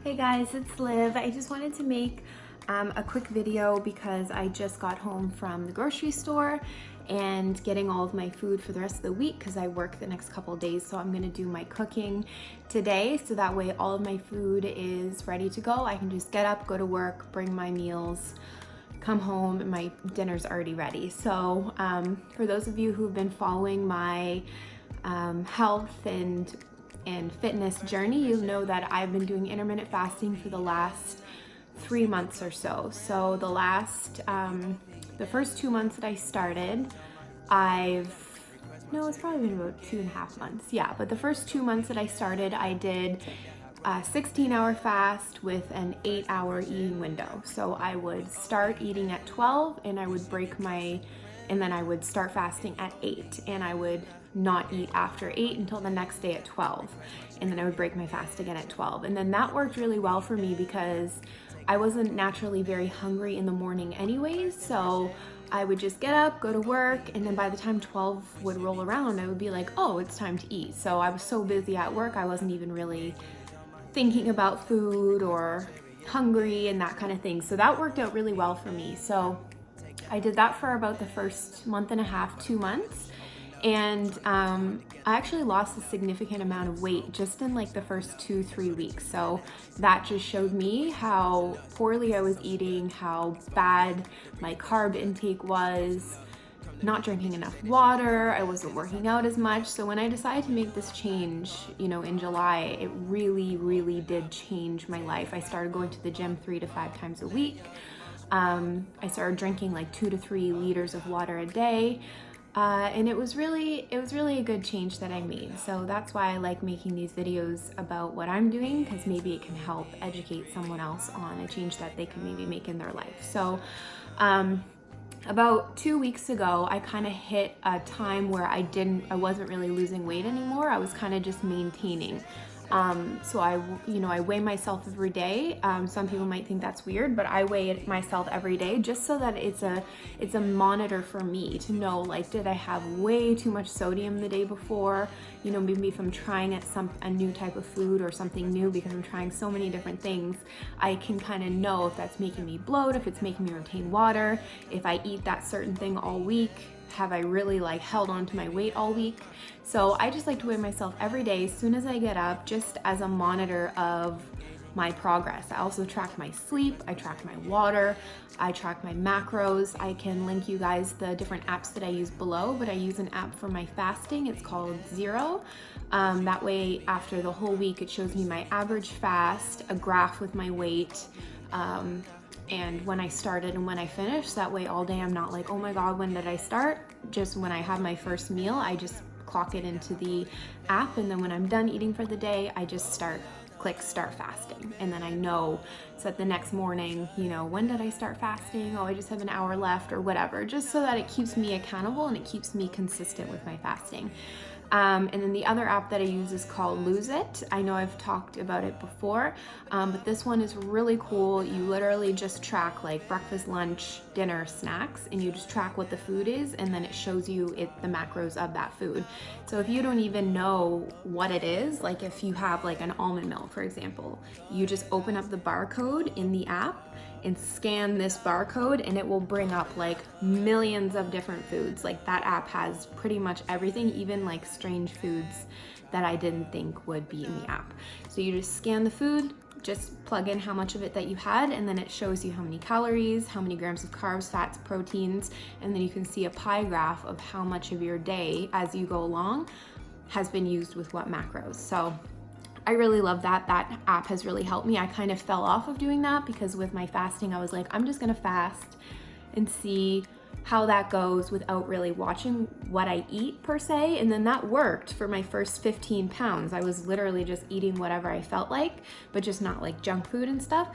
Hey guys, it's Liv. I just wanted to make a quick video because I just got home from the grocery store and getting all of my food for the rest of the week because I work the next couple of days. So I'm gonna do my cooking today so that way all of my food is ready to go. I can just get up, go to work, bring my meals, come home, and my dinner's already ready. So for those of you who have been following my health and fitness journey, you'll know that I've been doing intermittent fasting for the last 3 months or so. So the first 2 months that I started, it's probably been about 2.5 months. Yeah, but the first 2 months that I started, I did a 16-hour fast with an 8-hour eating window. So I would start eating at 12 and I would and then I would start fasting at 8 and I would not eat after 8 until the next day at 12. And then I would break my fast again at 12. And then that worked really well for me because I wasn't naturally very hungry in the morning anyways. So I would just get up, go to work, and then by the time 12 would roll around, I would be like, oh, it's time to eat. So I was so busy at work, I wasn't even really thinking about food or hungry and that kind of thing. So that worked out really well for me. So I did that for about the first month and a half, 2 months. And I actually lost a significant amount of weight just in like the first 2-3 weeks. So that just showed me how poorly I was eating, how bad my carb intake was, not drinking enough water, I wasn't working out as much. So when I decided to make this change, in July, it really, really did change my life. I started going to the gym 3 to 5 times a week. I started drinking like 2 to 3 liters of water a day. And it was really a good change that I made. So that's why I like making these videos about what I'm doing, because maybe it can help educate someone else on a change that they can maybe make in their life. So about 2 weeks ago, I kind of hit a time where I wasn't really losing weight anymore. I was kind of just maintaining. So I weigh myself every day. Some people might think that's weird, but I weigh myself every day just so that it's a monitor for me to know, like, did I have way too much sodium the day before? Maybe if I'm trying a new type of food or something new, because I'm trying so many different things, I can kind of know if that's making me bloat, if it's making me retain water, if I eat that certain thing all week, have I really held on to my weight all week? So I just like to weigh myself every day as soon as I get up, just as a monitor of my progress. I also track my sleep, I track my water, I track my macros. I can link you guys the different apps that I use below, but I use an app for my fasting. It's called Zero. That way, after the whole week, it shows me my average fast, a graph with my weight, and when I started and when I finished. That way all day I'm not like, oh my God, when did I start? Just when I have my first meal, I just clock it into the app, and then when I'm done eating for the day, I just click start fasting. And then I know, so that the next morning, when did I start fasting? Oh, I just have an hour left or whatever, just so that it keeps me accountable and it keeps me consistent with my fasting. And then the other app that I use is called Lose It. I know I've talked about it before, but this one is really cool. You literally just track like breakfast, lunch, dinner, snacks, and you just track what the food is, and then it shows you the macros of that food. So if you don't even know what it is, like if you have like an almond milk, for example, you just open up the barcode in the app and scan this barcode, and it will bring up like millions of different foods. Like that app has pretty much everything, even like strange foods that I didn't think would be in the app. So you just scan the food, just plug in how much of it that you had, and then it shows you how many calories, how many grams of carbs, fats, proteins, and then you can see a pie graph of how much of your day as you go along has been used with what macros. So I really love that. That app has really helped me. I kind of fell off of doing that because with my fasting, I was like, I'm just gonna fast and see how that goes without really watching what I eat per se. And then that worked for my first 15 pounds. I was literally just eating whatever I felt like, but just not like junk food and stuff.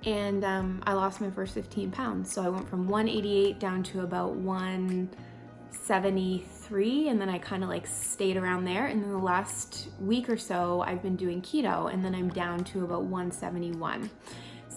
And I lost my first 15 pounds. So I went from 188 down to about 173, and then I kind of stayed around there. And then the last week or so I've been doing keto, and then I'm down to about 171.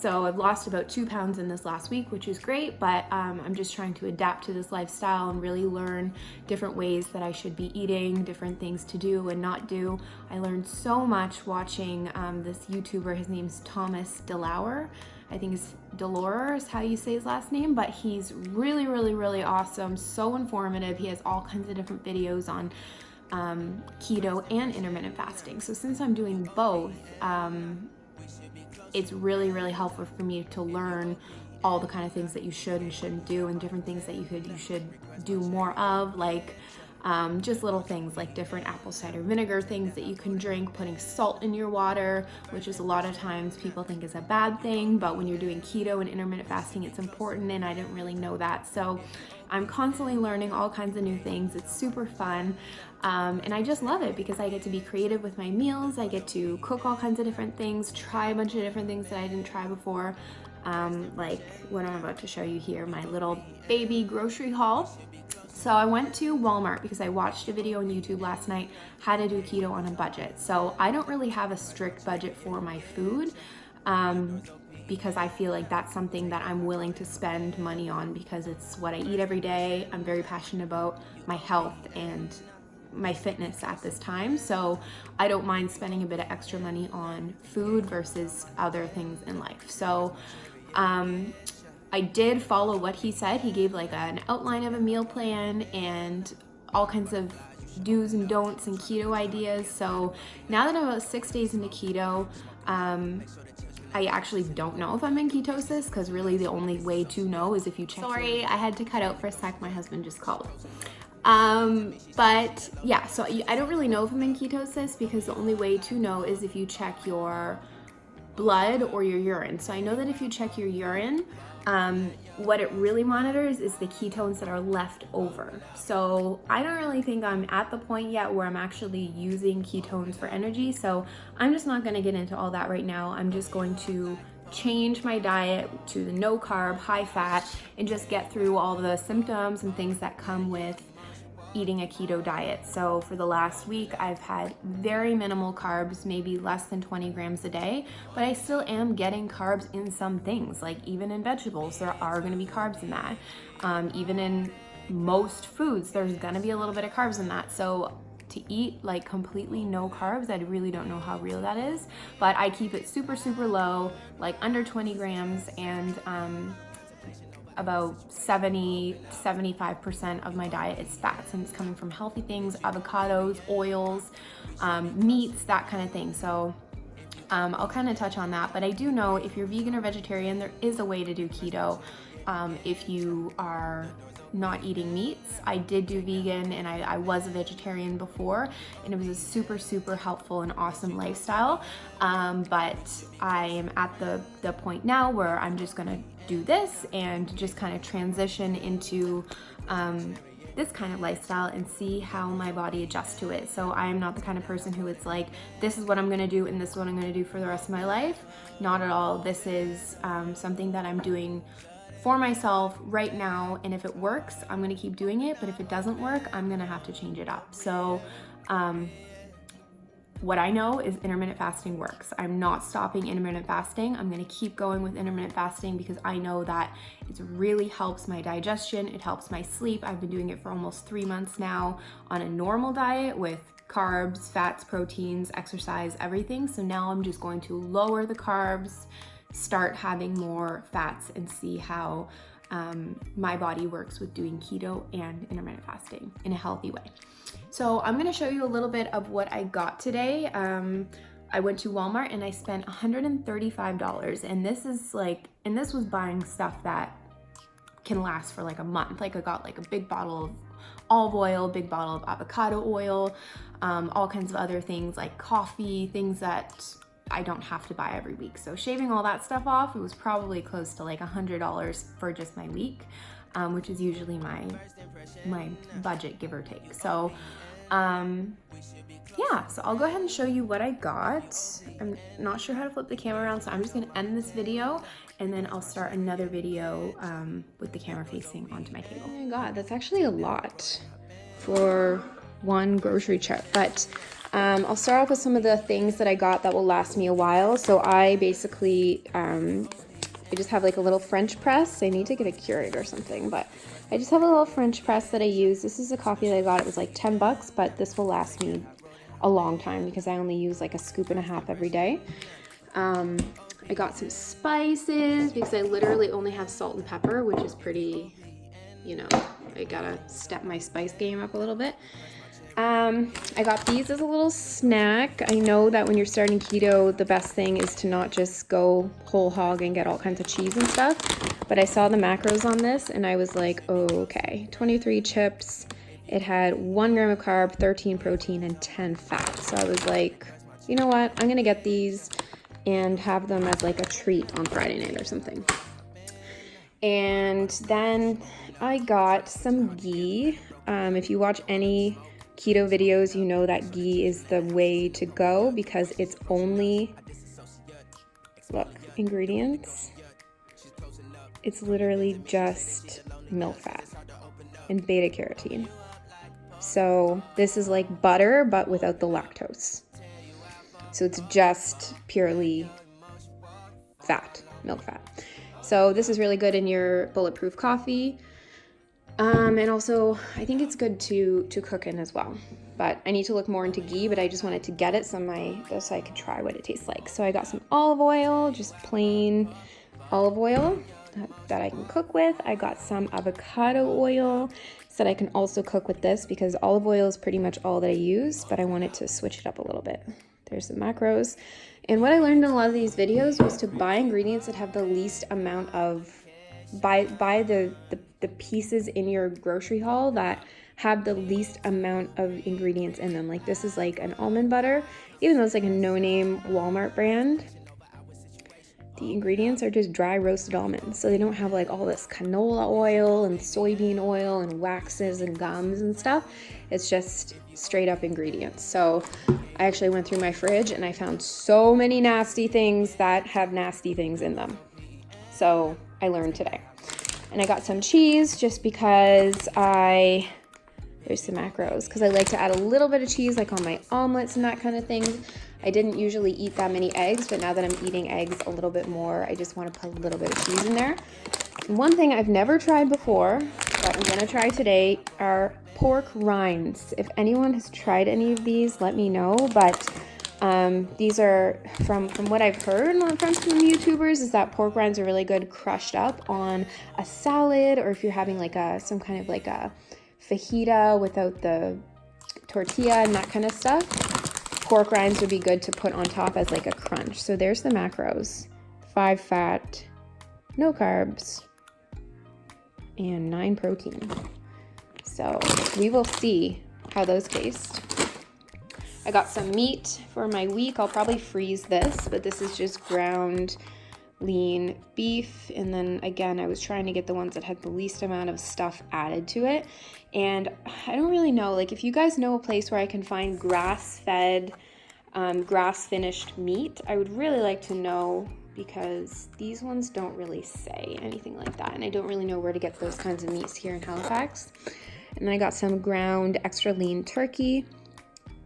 So I've lost about 2 pounds in this last week, which is great, but I'm just trying to adapt to this lifestyle and really learn different ways that I should be eating, different things to do and not do. I learned so much watching this YouTuber. His name's Thomas DeLauer. I think it's Delora is how you say his last name, but he's really, really, really awesome, so informative. He has all kinds of different videos on keto and intermittent fasting. So since I'm doing both, it's really, really helpful for me to learn all the kind of things that you should and shouldn't do, and different things that you should do more of, like just little things like different apple cider vinegar things that you can drink, putting salt in your water, which is a lot of times people think is a bad thing, but when you're doing keto and intermittent fasting, it's important, and I didn't really know that. So I'm constantly learning all kinds of new things. It's super fun. And I just love it because I get to be creative with my meals. I get to cook all kinds of different things, try a bunch of different things that I didn't try before. Like what I'm about to show you here, my little baby grocery haul. So I went to Walmart because I watched a video on YouTube last night, how to do keto on a budget. So I don't really have a strict budget for my food, because I feel like that's something that I'm willing to spend money on because it's what I eat every day. I'm very passionate about my health and my fitness at this time. So I don't mind spending a bit of extra money on food versus other things in life. So I did follow what he said. He gave like an outline of a meal plan and all kinds of do's and don'ts and keto ideas. So now that I'm about 6 days into keto, I actually don't know if I'm in ketosis, because really the only way to know is if you check. Sorry, I had to cut out for a sec. My husband just called. But yeah, so I don't really know if I'm in ketosis because the only way to know is if you check your blood or your urine. So I know that if you check your urine, what it really monitors is the ketones that are left over. So I don't really think I'm at the point yet where I'm actually using ketones for energy. So I'm just not going to get into all that right now. I'm just going to change my diet to the no carb, high fat, and just get through all the symptoms and things that come with eating a keto diet. So for the last week, I've had very minimal carbs, maybe less than 20 grams a day, but I still am getting carbs in some things, like even in vegetables, there are gonna be carbs in that. Even in most foods, there's gonna be a little bit of carbs in that. So to eat like completely no carbs, I really don't know how real that is, but I keep it super, super low, like under 20 grams, and about 70-75% of my diet is fats, and it's coming from healthy things, avocados, oils, meats, that kind of thing. So I'll kind of touch on that, but I do know if you're vegan or vegetarian, there is a way to do keto if you are not eating meats. I did do vegan, and I was a vegetarian before, and it was a super, super helpful and awesome lifestyle. But I am at the point now where I'm just gonna do this and just kind of transition into this kind of lifestyle and see how my body adjusts to it. So I am not the kind of person who it's like, this is what I'm gonna do and this is what I'm gonna do for the rest of my life. Not at all. This is something that I'm doing for myself right now, and if it works, I'm gonna keep doing it, but if it doesn't work, I'm gonna have to change it up. So what I know is intermittent fasting works. I'm not stopping intermittent fasting. I'm gonna keep going with intermittent fasting because I know that it really helps my digestion, it helps my sleep. I've been doing it for almost 3 months now on a normal diet with carbs, fats, proteins, exercise, everything. So now I'm just going to lower the carbs, start having more fats, and see how my body works with doing keto and intermittent fasting in a healthy way. So I'm gonna show you a little bit of what I got today. I went to Walmart and I spent $135, and this was buying stuff that can last for like a month. Like I got like a big bottle of olive oil, big bottle of avocado oil, all kinds of other things like coffee, things that I don't have to buy every week. So shaving all that stuff off, it was probably close to like $100 for just my week, which is usually my budget, give or take. So yeah, so I'll go ahead and show you what I got. I'm not sure how to flip the camera around, so I'm just gonna end this video and then I'll start another video with the camera facing onto my table. Oh my God, that's actually a lot for one grocery trip, but I'll start off with some of the things that I got that will last me a while. So I basically I just have like a little French press. I need to get a Keurig or something, but I just have a little French press that I use. This is a coffee that I got. It was like 10 bucks, but this will last me a long time because I only use like a scoop and a half every day. I got some spices because I literally only have salt and pepper, which is pretty, you know, I gotta step my spice game up a little bit. I got these as a little snack. I know that when you're starting keto, the best thing is to not just go whole hog and get all kinds of cheese and stuff. But I saw the macros on this and I was like, oh, okay, 23 chips. It had 1 gram of carb, 13 protein, and 10 fat. So I was like, you know what? I'm gonna get these and have them as like a treat on Friday night or something. And then I got some ghee. If you watch any keto videos, you know that ghee is the way to go because it's only, look, ingredients. It's literally just milk fat and beta carotene. So this is like butter, but without the lactose. So it's just purely fat, milk fat. So this is really good in your bulletproof coffee. And also, I think it's good to cook in as well. But I need to look more into ghee, but I just wanted to get it so I could try what it tastes like. So I got some olive oil, just plain olive oil that I can cook with. I got some avocado oil so that I can also cook with this because olive oil is pretty much all that I use, but I wanted to switch it up a little bit. There's the macros. And what I learned in a lot of these videos was to buy ingredients that have the least amount of, buy the pieces in your grocery haul that have the least amount of ingredients in them. Like this is like an almond butter, even though it's like a no-name Walmart brand. The ingredients are just dry roasted almonds. So they don't have like all this canola oil and soybean oil and waxes and gums and stuff. It's just straight up ingredients. So I actually went through my fridge and I found so many nasty things that have nasty things in them. So I learned today. And I got some cheese just because there's some macros, because I like to add a little bit of cheese like on my omelets and that kind of thing. I didn't usually eat that many eggs, but now that I'm eating eggs a little bit more, I just want to put a little bit of cheese in there. And one thing I've never tried before, but I'm gonna try today, are pork rinds. If anyone has tried any of these, let me know. But these are, from what I've heard from some YouTubers, is that pork rinds are really good crushed up on a salad, or if you're having like some kind of like a fajita without the tortilla and that kind of stuff. Pork rinds would be good to put on top as like a crunch. So there's the macros: 5 fat, no carbs, and 9 protein. So we will see how those taste. I got some meat for my week. I'll probably freeze this, but this is just ground lean beef. And then again, I was trying to get the ones that had the least amount of stuff added to it. And I don't really know, like if you guys know a place where I can find grass-fed, grass-finished meat, I would really like to know, because these ones don't really say anything like that. And I don't really know where to get those kinds of meats here in Halifax. And then I got some ground extra lean turkey.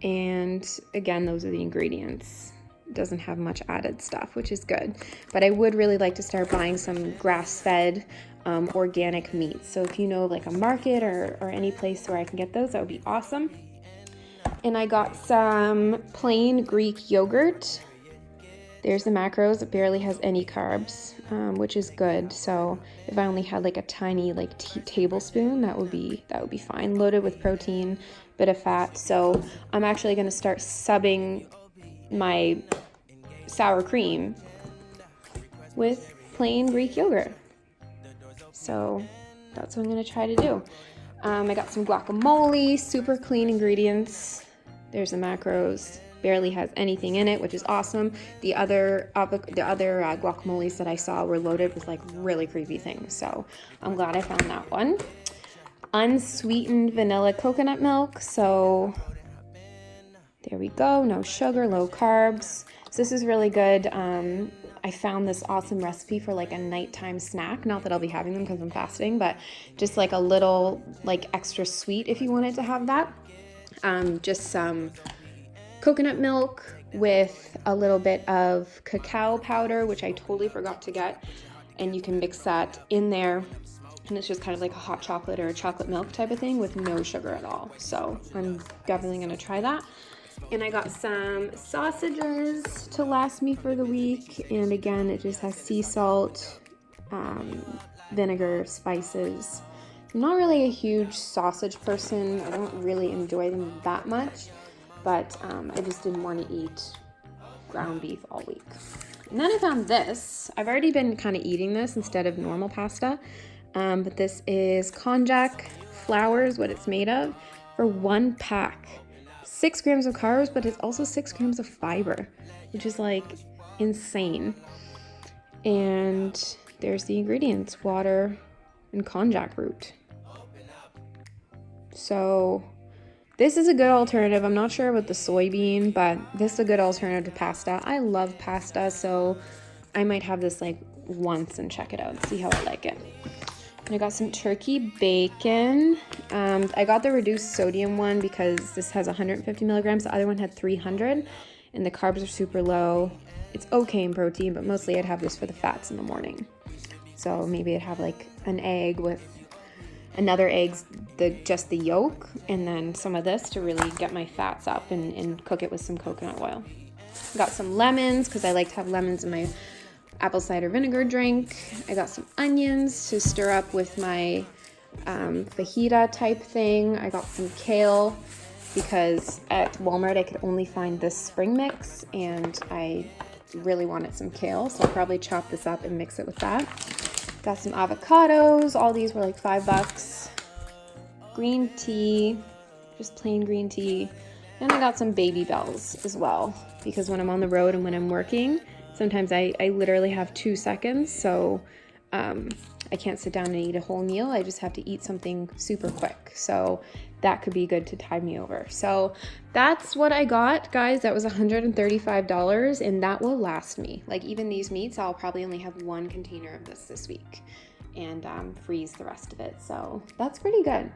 And again, those are the ingredients. It doesn't have much added stuff, which is good. But I would really like to start buying some grass-fed organic meat. So if you know like a market or any place where I can get those, that would be awesome. And I got some plain Greek yogurt. There's the macros. It barely has any carbs, which is good. So if I only had like a tiny like tablespoon, that would be fine. Loaded with protein, bit of fat. So I'm actually going to start subbing my sour cream with plain Greek yogurt. So that's what I'm going to try to do. I got some guacamole, super clean ingredients. There's the macros. Barely has anything in it, which is awesome. The other guacamoles that I saw were loaded with like really creepy things. So I'm glad I found that one. Unsweetened vanilla coconut milk. So there we go. No sugar, low carbs. So this is really good. I found this awesome recipe for like a nighttime snack. Not that I'll be having them because I'm fasting, but just like a little like extra sweet if you wanted to have that. Just some coconut milk with a little bit of cacao powder, which I totally forgot to get. and you can mix that in there, and it's just kind of like a hot chocolate or a chocolate milk type of thing with no sugar at all. So I'm definitely gonna try that. And I got some sausages to last me for the week, and again, it just has sea salt, vinegar, spices. I'm not really a huge sausage person. I don't really enjoy them that much, but I just didn't want to eat ground beef all week. And then I found this. I've already been kind of eating this instead of normal pasta, but this is konjac flour is what it's made of for 1 pack. 6 grams of carbs, but it's also 6 grams of fiber, which is like insane. And there's the ingredients: water and konjac root. So this is a good alternative. I'm not sure about the soybean, but this is a good alternative to pasta. I love pasta, so I might have this like once and check it out and see how I like it. And I got some turkey bacon. I got the reduced sodium one because this has 150 milligrams. The other one had 300, and the carbs are super low. It's okay in protein, but mostly I'd have this for the fats in the morning. So maybe I'd have like an egg with another egg's just the yolk, and then some of this to really get my fats up and cook it with some coconut oil. Got some lemons because I like to have lemons in my apple cider vinegar drink. I got some onions to stir up with my fajita type thing. I got some kale because at Walmart I could only find this spring mix, and I really wanted some kale, so I'll probably chop this up and mix it with that. Got some avocados. All these were like $5. Green tea, just plain green tea. And I got some Baby Bells as well, because when I'm on the road and when I'm working, sometimes I literally have 2 seconds, so I can't sit down and eat a whole meal. I just have to eat something super quick. So that could be good to tide me over. So that's what I got, guys. That was $135, and that will last me. Like even these meats, I'll probably only have 1 container of this week and freeze the rest of it. So that's pretty good.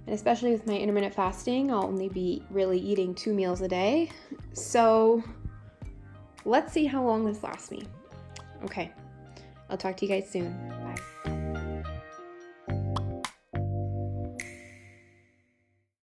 And especially with my intermittent fasting, I'll only be really eating 2 meals a day. So let's see how long this lasts me. Okay, I'll talk to you guys soon.